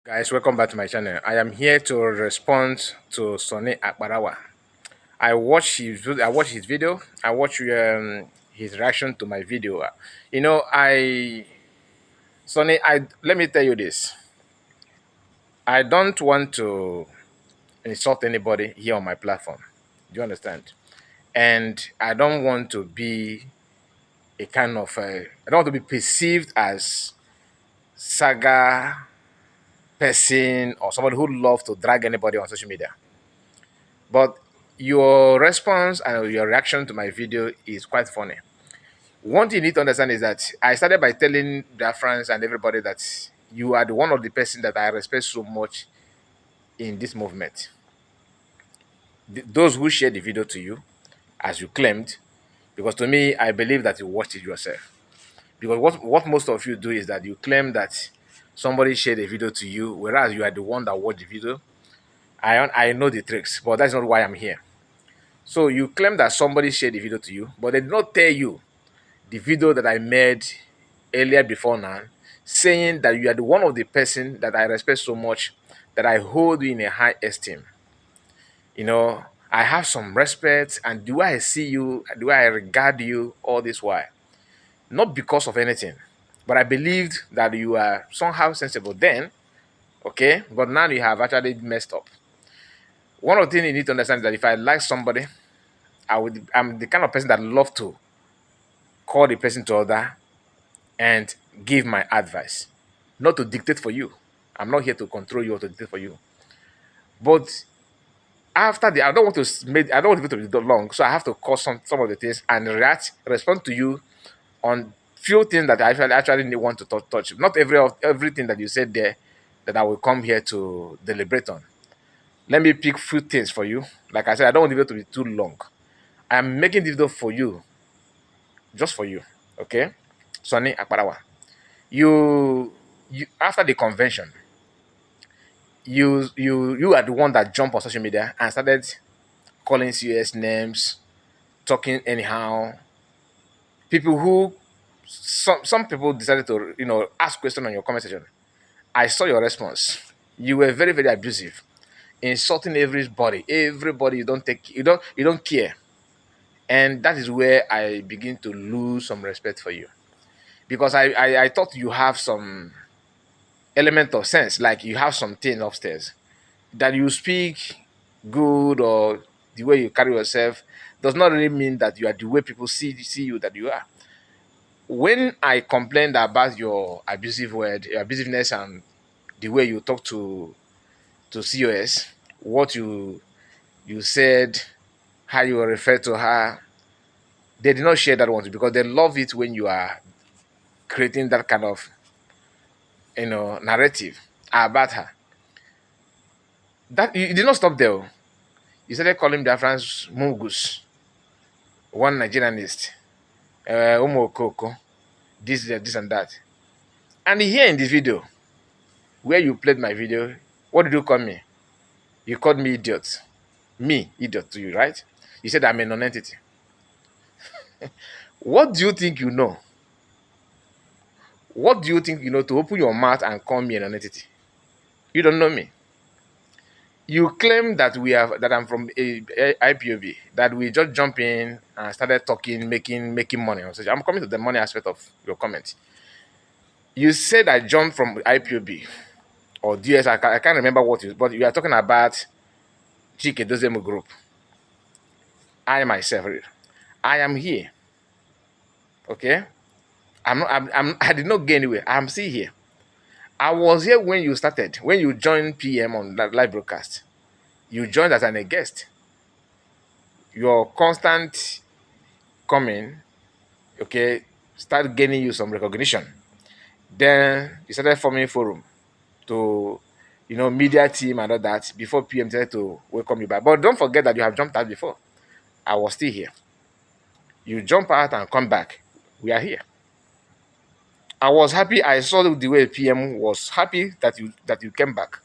Guys, welcome back to my channel. I am here to respond to Sonny Akbarawa. I watched his video. I watched his reaction to my video. Sonny, I let me tell you this. I don't want to insult anybody here on my platform. Do you understand? And I don't want to be a kind of I don't want to be perceived as saga person or somebody who loves to drag anybody on social media. But your response and your reaction to my video is quite funny. One thing you need to understand is that I started by telling their friends and everybody that you are the one of the person that I respect so much in this movement. Those who shared the video to you, as you claimed, because to me, I believe that you watched it yourself. Because what most of you do is that you claim that somebody shared a video to you, whereas you are the one that watched the video. I know the tricks, but that's not why I'm here. So you claim that somebody shared the video to you, but they did not tell you the video that I made earlier before now, saying that you are the one of the person that I respect so much, that I hold you in a high esteem. I have some respect, and the way I see you, the way I regard you all this while, not because of anything, but I believed that you are somehow sensible then, okay? But now you have actually messed up. One of the things you need to understand is that if I like somebody, I'm the kind of person that love to call the person to order and give my advice, not to dictate for you. I'm not here to control you or to dictate for you. But after the, I don't want it to be long, so I have to call some of the things and respond to you on few things that I actually want to touch. Not everything that you said there that I will come here to deliberate on. Let me pick few things for you. Like I said, I don't want the video to be too long. I'm making this video for you, just for you. Okay, Sonny Akparawa. You after the convention, you are the one that jumped on social media and started calling serious names, talking anyhow. People who some people decided to ask questions on your comment section. I saw your response. You were very, very abusive, insulting everybody. Everybody, you don't care. And that is where I begin to lose some respect for you. Because I thought you have some element of sense, like you have something upstairs. That you speak good or the way you carry yourself does not really mean that you are the way people see you that you are. When I complained about your abusive word, your abusiveness, and the way you talk to COS, what you said, how you refer to her, they did not share that one because they love it when you are creating that kind of narrative about her. That you did not stop there. Oh. You started calling Biafrans Mungus, one Nigerianist, Umokoko, this and that. And here in this video, where you played my video, what did you call me? You called me idiot. Me, idiot to you, right? You said I'm a non-entity. What do you think you know? What do you think you know to open your mouth and call me a non-entity? You don't know me. You claim that I'm from IPOB, that we just jump in and started talking, making money. I'm coming to the money aspect of your comment. You said I jumped from IPOB or DS. I can't remember what it, but you are talking about Chike Dozemu Group. I myself, I am here. Okay, I did not go anywhere. I'm still here. I was here when you started, when you joined PM on that live broadcast. You joined as a guest. Your constant coming, okay, start gaining you some recognition. Then you started forming forum to, media team and all that before PM started to welcome you back. But don't forget that you have jumped out before. I was still here. You jump out and come back. We are here. I was happy. I saw the way PM was happy that you came back.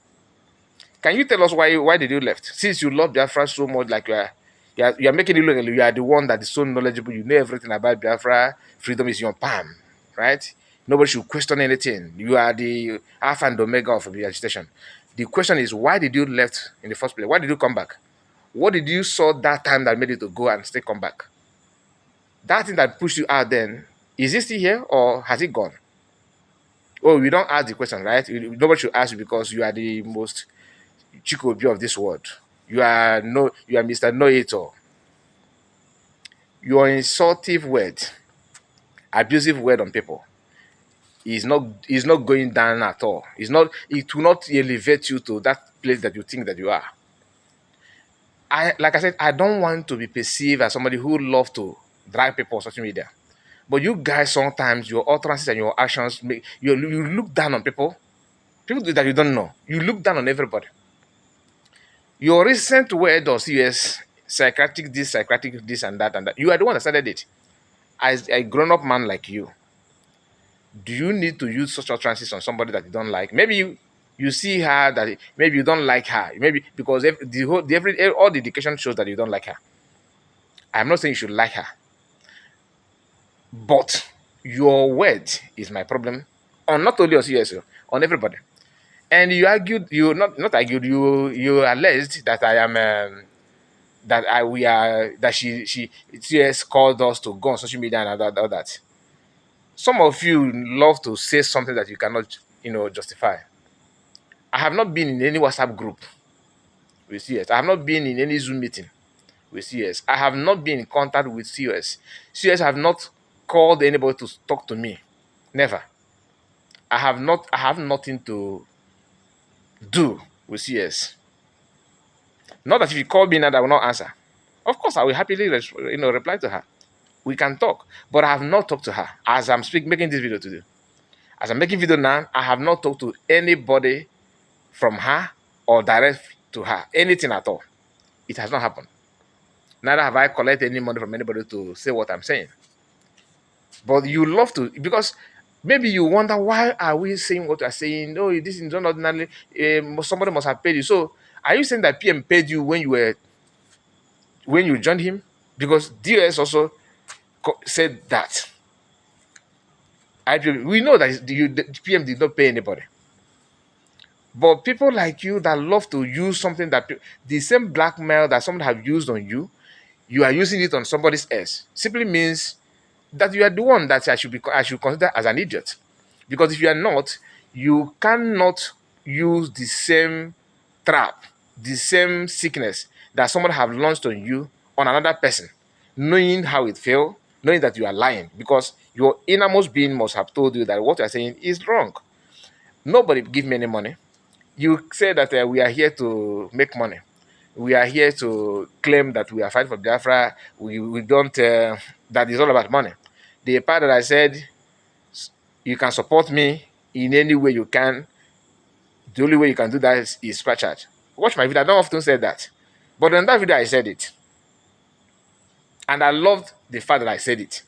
Can you tell us why did you left? Since you love Biafra so much, like you are making it look like you are the one that is so knowledgeable. You know everything about Biafra. Freedom is your palm, right? Nobody should question anything. You are the alpha and omega of the agitation. The question is, why did you left in the first place? Why did you come back? What did you saw that time that made you to go and still come back? That thing that pushed you out then, is it still here or has it gone? Oh, we don't ask the question, right? Nobody should ask you because you are the most chikobi of this world. You are Mr. Know It All. Your insultive word, abusive word on people is not going down at all. It will not elevate you to that place that you think that you are. Like I said, I don't want to be perceived as somebody who love to drag people on social media. But you guys sometimes your utterances and your actions make you look down on people that you don't know. You look down on everybody. Your recent word of CS psychiatric this and that. You are the one that started it. As a grown-up man like you, do you need to use such utterances on somebody that you don't like? Maybe you see her that maybe you don't like her. Maybe because all the indication shows that you don't like her. I'm not saying you should like her, but your word is my problem on not only on CSO, on everybody. And you argued, you not argued, you alleged that I am that I we are that she CS called us to go on social media and all that. Some of you love to say something that you cannot, justify. I have not been in any WhatsApp group with CS. I have not been in any Zoom meeting with CS. I have not been in contact with CS. CS have not called anybody to talk to me. Never. I have not. I have nothing to do with CS. Not that if you call me now, I will not answer. Of course, I will happily, reply to her. We can talk, but I have not talked to her as I'm making this video today. As I'm making video now, I have not talked to anybody from her or direct to her, anything at all. It has not happened. Neither have I collected any money from anybody to say what I'm saying. But you love to, because maybe you wonder, why are we saying what we're saying? No, this is not ordinarily, somebody must have paid you. So are you saying that PM paid you when you joined him? Because DOS also said that. We know that the PM did not pay anybody. But people like you that love to use something that the same blackmail that someone have used on you, you are using it on somebody else. Simply means that you are the one that I should consider as an idiot. Because if you are not, you cannot use the same trap, the same sickness that someone have launched on you on another person, knowing how it feels, knowing that you are lying, because your innermost being must have told you that what you are saying is wrong. Nobody give me any money. You say that we are here to make money. We are here to claim that we are fighting for Biafra. We don't, that is all about money. The part that I said, you can support me in any way you can. The only way you can do that is scratch out. Watch my video. I don't often say that. But in that video, I said it. And I loved the fact that I said it.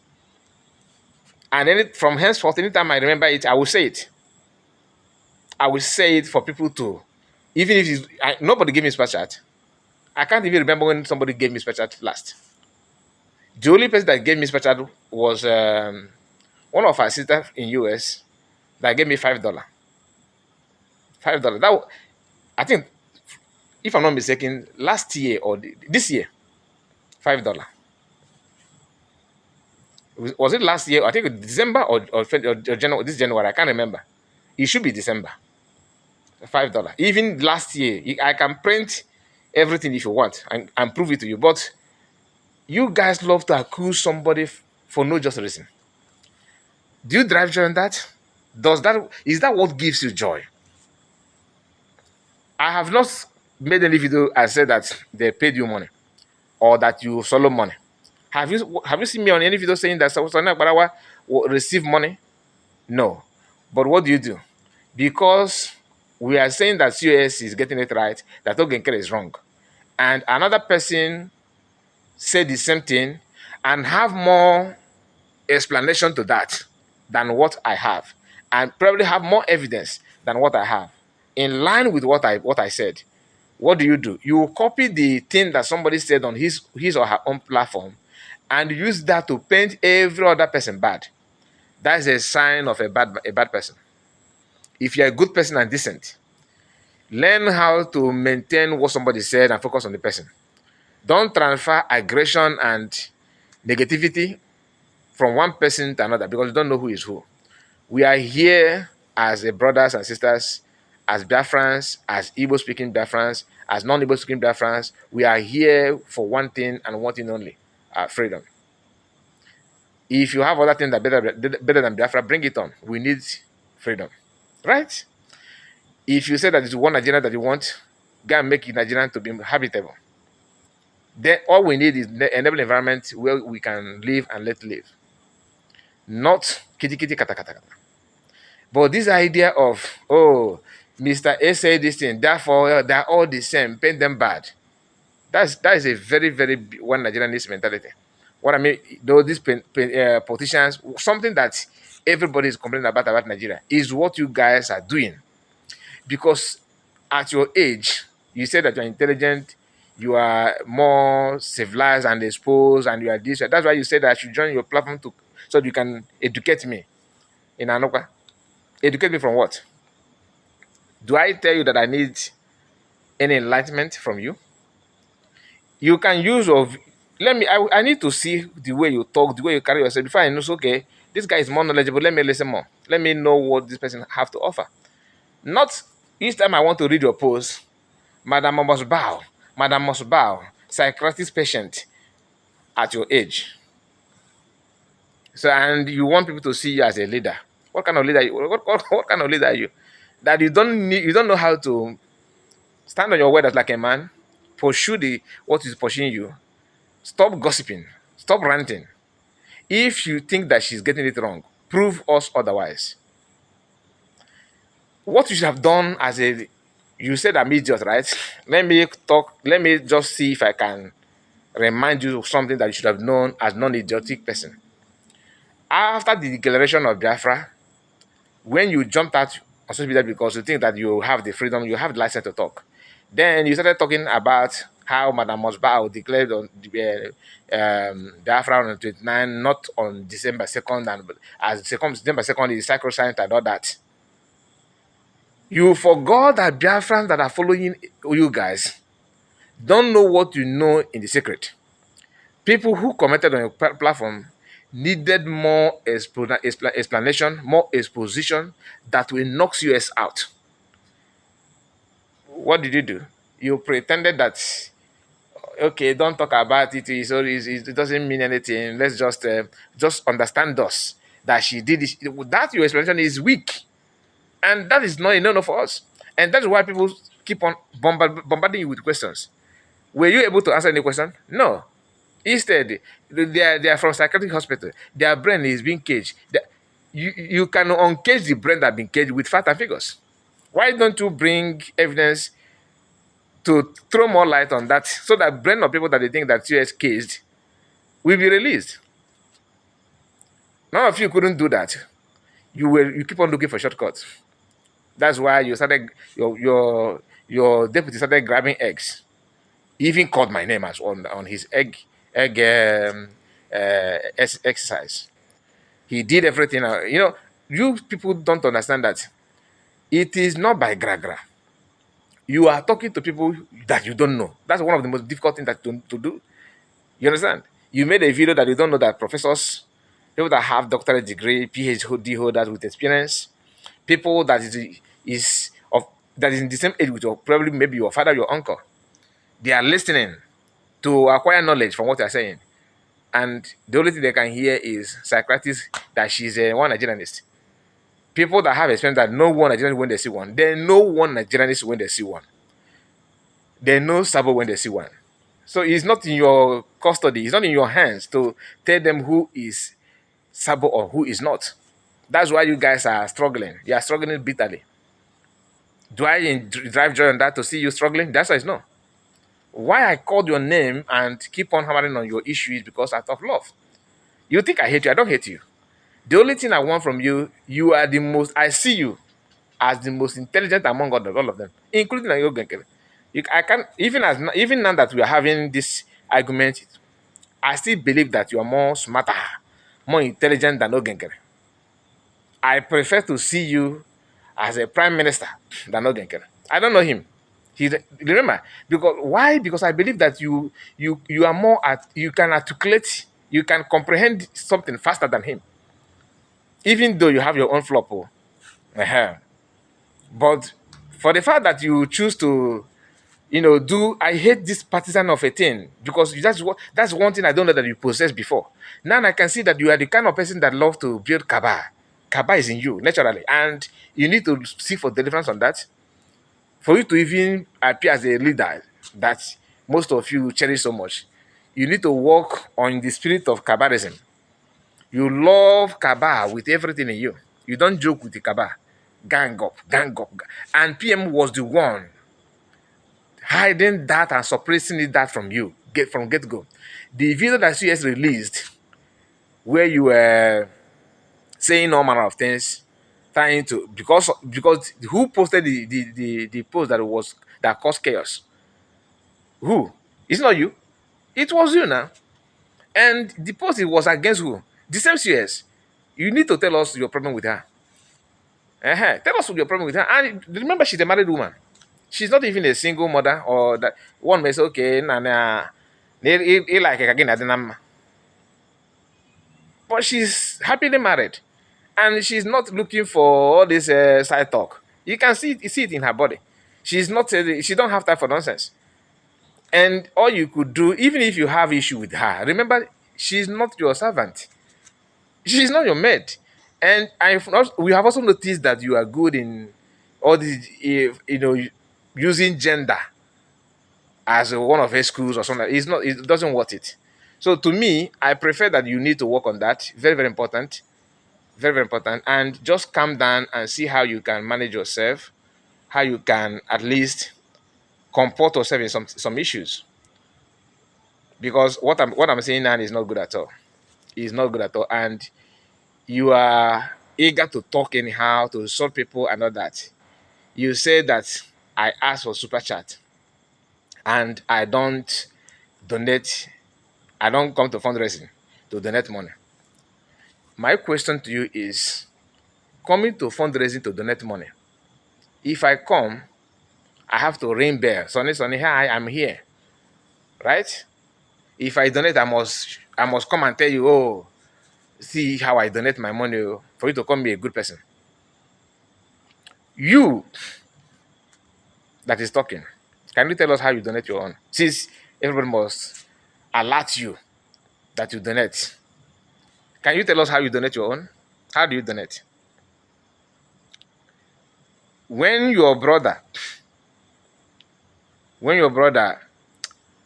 And then from henceforth, anytime I remember it, I will say it. I will say it for people to, even if nobody gave me scratch out. I can't even remember when somebody gave me scratch out last. The only person that gave me scratch out was one of our sisters in US that gave me $5. $5. I think, if I'm not mistaken, last year or this year, $5. Was it last year? I think December or January. This January, I can't remember. It should be December. $5. Even last year, I can print everything if you want and prove it to you. But you guys love to accuse somebody for no just reason. Do you drive joy on that? Is that what gives you joy? I have not made any video and said that they paid you money or that you solo money. Have you seen me on any video saying that Sani Agbarawa will receive money? No. But what do? Because we are saying that COS is getting it right, that Ogenkere is wrong. And another person said the same thing and have more explanation to that than what I have, and probably have more evidence than what I have, in line with what I said. What do? You copy the thing that somebody said on his or her own platform and use that to paint every other person bad. That's a sign of a bad person. If you're a good person and decent, learn how to maintain what somebody said and focus on the person. Don't transfer aggression and negativity from one person to another because you don't know who is who. We are here as a brothers and sisters, as Biafrans, as Igbo speaking Biafrans, as non Igbo speaking Biafrans. We are here for one thing and one thing only, freedom. If you have other things that better than Biafra, bring it on. We need freedom, right? If you say that it's one Nigeria that you want, go and make Nigerian to be habitable. Then all we need is enable environment where we can live and let live, not kitty kitty kata kata kata. But this idea of, oh, Mr. A said this thing, therefore they're all the same, paint them bad. That is a very, very one Nigerianist mentality. What I mean, though these politicians, something that everybody is complaining about Nigeria is what you guys are doing. Because at your age, you say that you're intelligent, you are more civilized and exposed, and you are this. That's why you said that I should join your platform to so you can educate me in Anoka. Educate me from what? Do I tell you that I need any enlightenment from you? You can use of let me I need to see the way you talk, the way you carry yourself before I know, so, okay, this guy is more knowledgeable. Let me listen more. Let me know what this person have to offer. Not each time I want to read your post, Madam must bow, Madam must bow, psychiatrist patient at your age. So and you want people to see you as a leader. What kind of leader you, what kind of leader are you? That you don't know how to stand on your word as like a man, pursue the what is pushing you. Stop gossiping. Stop ranting. If you think that she's getting it wrong, prove us otherwise. What you should have done as a you said I'm idiot, right? Let me talk, let me just see if I can remind you of something that you should have known as non-idiotic person. After the declaration of Biafra, when you jumped out on social media because you think that you have the freedom, you have the license to talk, then you started talking about how Madam Mosbao declared on the Biafra on 29, not on December 2nd, and as December 2nd is sacrosanct and all that. You forgot that Biafrans that are following you guys don't know what you know in the secret. People who commented on your platform needed more explanation, more exposition that will knock US out. What did you do? You pretended that okay, don't talk about it. It doesn't mean anything. Let's just understand us that she did this. That your explanation is weak, and that is not enough for us. And that's why people keep on bombarding you with questions. Were you able to answer any question? No. Instead, they are from psychiatric hospital. Their brain is being caged. You can uncage the brain that been caged with facts and figures. Why don't you bring evidence to throw more light on that so that brain of people that they think that US caged will be released? None of you couldn't do that. You keep on looking for shortcuts. That's why you started your deputy started grabbing eggs. He even called my name as on his egg exercise. He did everything. You people don't understand that it is not by gra. You are talking to people that you don't know. That's one of the most difficult things to do. You understand? You made a video that you don't know that professors, people that have doctorate degree, PhD holders with experience, people is of that is in the same age with your probably maybe your father, your uncle. They are listening to acquire knowledge from what you're saying. And the only thing they can hear is psychiatrist that she's a one Nigerianist. People that have experience that know one Nigerian when they see one. They know one Nigerianist when they see one. They know Sabo when they see one. So it's not in your custody, it's not in your hands to tell them who is Sabo or who is not. That's why you guys are struggling. You are struggling bitterly. Do I drive joy on that to see you struggling? The answer is no. Why I called your name and keep on hammering on your issue is because out of love. You think I hate you? I don't hate you. The only thing I want from you, you are the most, I see you as the most intelligent among all of them, including Ayogenkele. I can even now that we are having this argument, I still believe that you are more smarter, more intelligent than Ogenkele. I prefer to see you as a prime minister than Ogenkere. I don't know him. He remember because why? Because I believe that you are more at you can articulate, you can comprehend something faster than him, even though you have your own flop. Oh. Uh-huh. But for the fact that you choose to, do I hate this partisan of a thing because that's one thing I don't know that you possessed before. Now I can see that you are the kind of person that love to build kaba. Kaba is in you naturally, and you need to seek for deliverance on that for you to even appear as a leader that most of you cherish so much. You need to work on the spirit of kabarism. You love kaba with everything in you. You don't joke with the kaba. Gang up, gang up. And PM was the one hiding that and suppressing it that from you get go. The video that CS released, where you were saying all manner of things, trying to because who posted the post that caused chaos? Who? It's not you. It was you now. And the post it was against who? The same CS. You need to tell us your problem with her. Tell us your problem with her. And remember, she's a married woman. She's not even a single mother or that one may say, okay, like again, I didn't. But she's happily married, and she's not looking for all this side talk. You see it in her body. She's not. She don't have time for nonsense. And all you could do, even if you have issue with her, remember she's not your servant. She's not your maid. And we have also noticed that you are good in all these, using gender as one of her schools or something. It's not. It doesn't worth it. So to me, I prefer that you need to work on that. Very, very important. Very, very important. And just calm down and see how you can manage yourself, how you can at least comport yourself in some issues. Because what I'm saying now is not good at all. It's not good at all. And you are eager to talk anyhow, to insult people and all that. You say that I ask for super chat and donate, I don't come to fundraising to donate money. My question to you is coming to fundraising to donate money. If I come, I have to ring bell. Sonny, Sonny, hi, I'm here. Right? If I donate, I must come and tell you, oh, see how I donate my money for you to come be a good person. You that is talking, can you tell us how you donate your own? Since everybody must alert you that you donate. Can you tell us how you donate your own? How do you donate? When your brother, when your brother,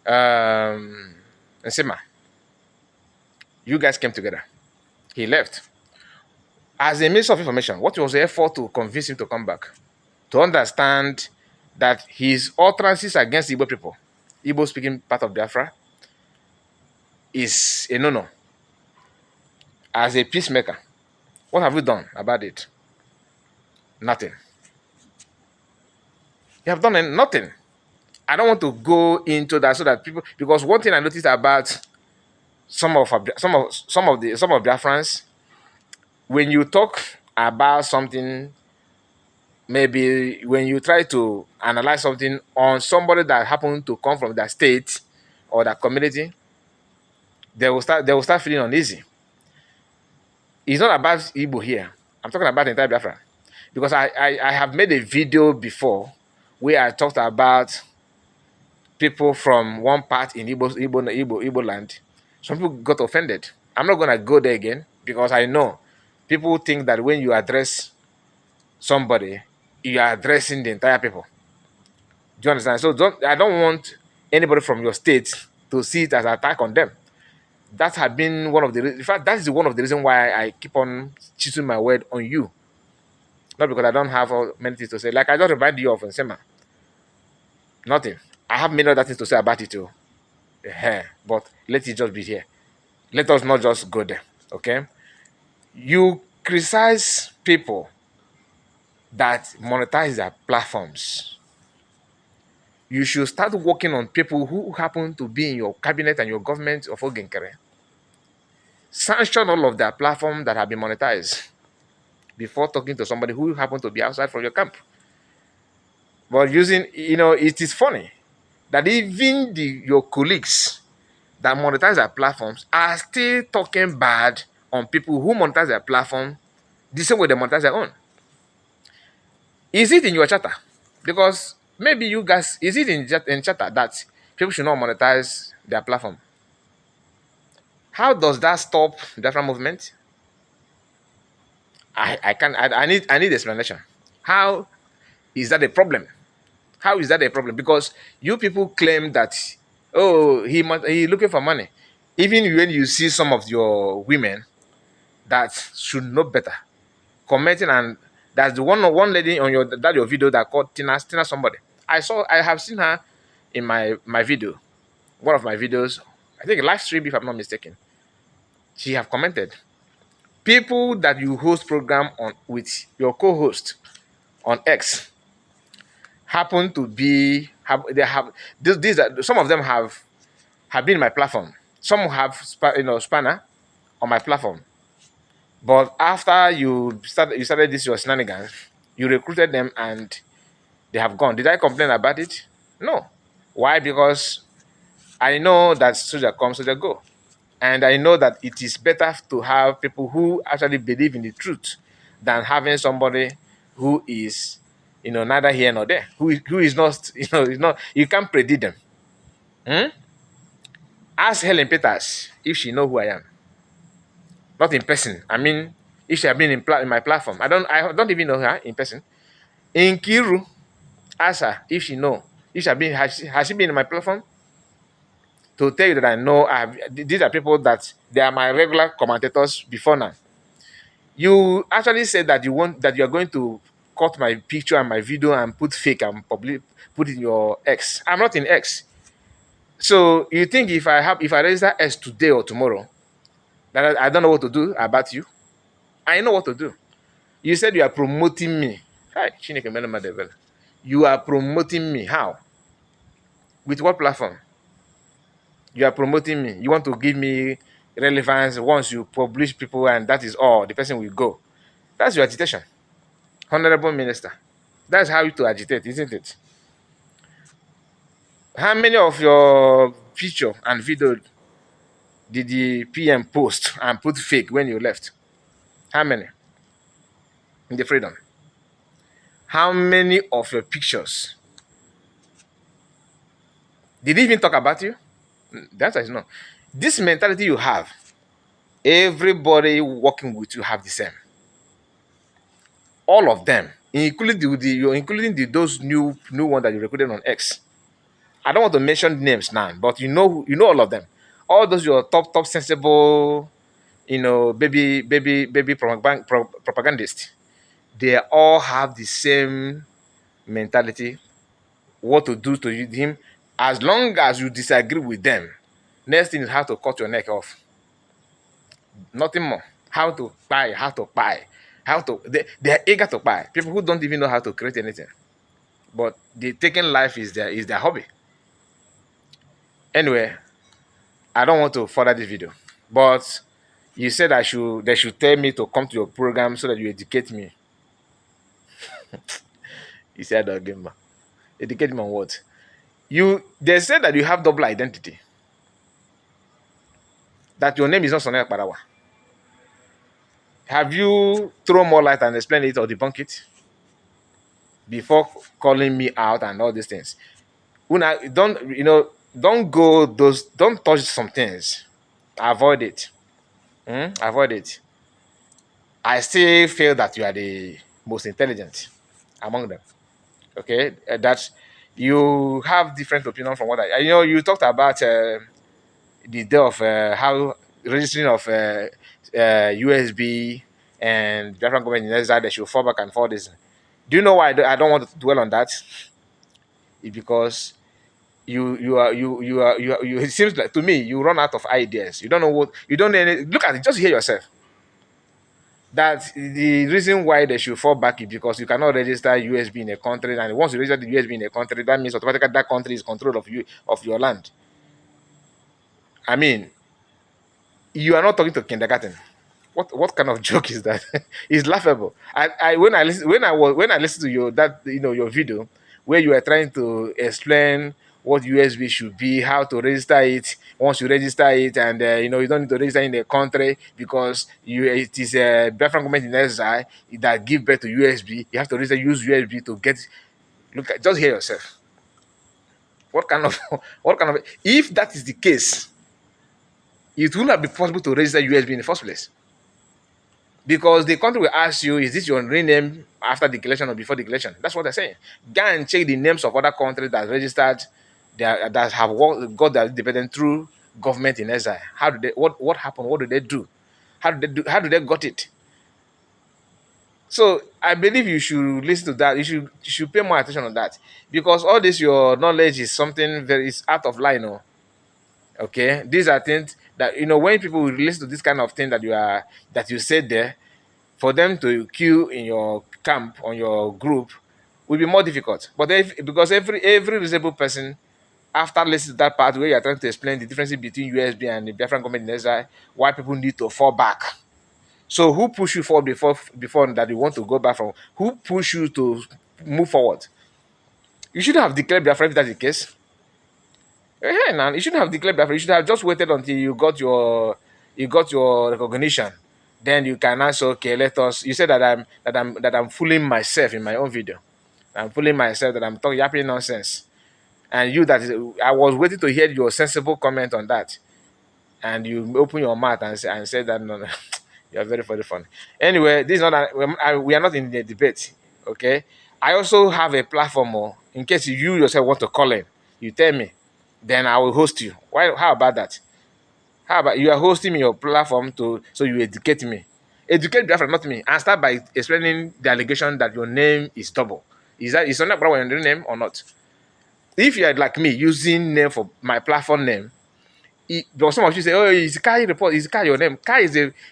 Nsema, you guys came together, he left. As a minister of information, what was the effort to convince him to come back? To understand that his utterances against Igbo people, Igbo speaking part of Biafra, is a no-no. As a peacemaker, what have you done about it? Nothing. You have done nothing. I don't want to go into that so that people, because one thing I noticed about some of Biafrans, when you talk about something, maybe when you try to analyze something on somebody that happened to come from that state or that community, they will start feeling uneasy. It's not about Igbo here. I'm talking about the entire Biafra. Because I have made a video before where I talked about people from one part in Igbo land. Some people got offended. I'm not gonna go there again because I know people think that when you address somebody, you are addressing the entire people. Do you understand? So I don't want anybody from your state to see it as an attack on them. That had been one of the in fact that is one of the reasons why I keep on choosing my word on you. Not because I don't have many things to say. Like I just remind you of Nsema. Nothing. I have many other things to say about it too. But let it just be here. Let us not just go there. Okay? You criticize people that monetize their platforms. You should start working on people who happen to be in your cabinet and your government of Ogenkere. Sanction all of their platforms that have been monetized. before talking to somebody who happen to be outside from your camp. But using, it is funny that even your colleagues that monetize their platforms are still talking bad on people who monetize their platform the same way they monetize their own. Is it in your charter? Because maybe you guys, is it in charter that people should not monetize their platform? How does that stop the different movement? I need explanation. How is that a problem? How is that a problem? Because you people claim that, oh, he looking for money. Even when you see some of your women that should know better commenting, and that's the one lady on your video that called Tina somebody. I have seen her in my video, one of my videos, I think live stream if I'm not mistaken. She have commented. People that you host program on with your co-host on X happen to be have they have these are, some of them have been in my platform. Some have spanner on my platform. But after you started this your shenanigans, you recruited them and they have gone. Did I complain about it? No. Why? Because I know that soldier comes, soldier go. And I know that it is better to have people who actually believe in the truth than having somebody who is, neither here nor there, who is not, is not, you can't predict them. Hmm? Ask Helen Peters if she know who I am. Not in person. I mean, if she had been in my platform. I don't even know her in person. In Kiru, ask her if she know. If she had been has she been in my platform? To tell you that I know these are people that they are my regular commentators before now. You actually said that you are going to cut my picture and my video and put fake and put in your X. I'm not in X. So you think if I register X today or tomorrow, that I don't know what to do about you? I know what to do. You said you are promoting me. Hi, Chineke Melema Devil. You are promoting me. How? With what platform? You are promoting me. You want to give me relevance once you publish people and that is all. The person will go. That's your agitation. Honorable Minister. That's how you to agitate, isn't it? How many of your picture and video did the PM post and put fake when you left? How many? In the freedom. How many of your pictures did he even talk about you? The answer is no. This mentality you have, everybody working with you have the same. All of them, including those new one that you recorded on X. I don't want to mention names now, but you know all of them. All those your top sensible, baby propagandists. They all have the same mentality. What to do to him, as long as you disagree with them. Next thing is how to cut your neck off. Nothing more. They are eager to buy. People who don't even know how to create anything. But the taking life is their hobby. Anyway, I don't want to further this video. But you said they should tell me to come to your program so that you educate me. You said again, educate me on what? They said that you have double identity. That your name is not Sonia Parawa. Have you thrown more light and explained it or debunk it before calling me out and all these things? Una, don't touch some things. Avoid it. Avoid it. I still feel that you are the most intelligent among them. Okay, that you have different opinion from what you talked about the day of how registering of USB and different government in Israel, they should fall back and forth this. Do you know why I don't want to dwell on that? It's because it seems like to me you run out of ideas. You don't know what you don't know look at it, just hear yourself. That the reason why they should fall back is because you cannot register USB in a country, and once you register the USB in a country, that means automatically that country is control of your land. I mean, you are not talking to kindergarten. What kind of joke is that? It's laughable. I when I listened to your that your video where you were trying to explain what USB should be, how to register it. Once you register it, and you don't need to register in the country because it is a Biafran government in exile that give birth to USB. You have to register use USB to get. Look at just hear yourself. What kind of what kind of if that is the case, it will not be possible to register USB in the first place. Because the country will ask you, is this your real name after declaration or before declaration? That's what they're saying. Go and check the names of other countries that registered, that have got their independence through government in exile. How did they? What happened? What did they do? How did they do? How did they got it? So I believe you should listen to that. You should pay more attention on that because all this your knowledge is something very is out of line. Oh, okay. These are things that when people listen to this kind of thing that you said there, for them to queue in your camp on your group will be more difficult. But because every reasonable person, after listening to that part where you are trying to explain the difference between USB and the Biafran government in exile, why people need to fall back. So who push you forward before that you want to go back from? Who push you to move forward? You shouldn't have declared Biafra if that's the case. Now you shouldn't have declared Biafra. You should have just waited until you got your recognition. Then you can answer, okay, let us. You said that I'm fooling myself in my own video. I'm fooling myself that I'm talking yapping nonsense. And you that is, I was waiting to hear your sensible comment on that. And you open your mouth and say that no, no. You're very, very funny. Anyway, this is not we are not in the debate. Okay. I also have a platform, in case you yourself want to call in. You tell me, then I will host you. Why? How about that? How about you are hosting me your platform so you educate me, educate Biafra, not me, and start by explaining the allegation that your name is double. Is not your real name or not? If you are like me using name for my platform name, but some of you say, oh, is Kai report? Is Kai your name? Kai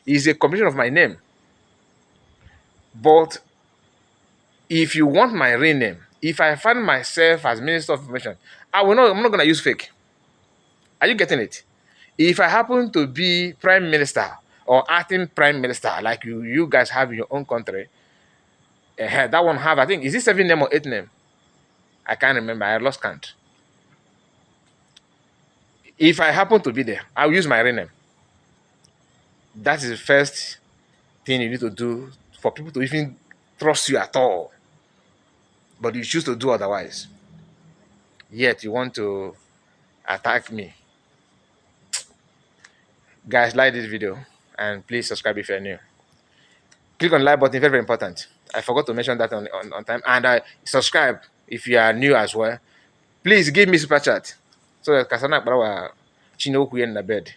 is a combination of my name. But if you want my real name, if I find myself as Minister of Information, I'm not gonna use fake. Are you getting it? If I happen to be Prime Minister or acting Prime Minister, like you guys have in your own country, that one have, I think, is it 7 name or 8 name? I can't remember. I lost count. If I happen to be there, I'll use my real name. That is the first thing you need to do for people to even trust you at all. But you choose to do otherwise. Yet you want to attack me. Guys, like this video and please subscribe if you're new. Click on the like button, very, very important. I forgot to mention that on time. And subscribe if you are new as well. Please give me super chat so that Kasana Brawa Chinoku in the bed.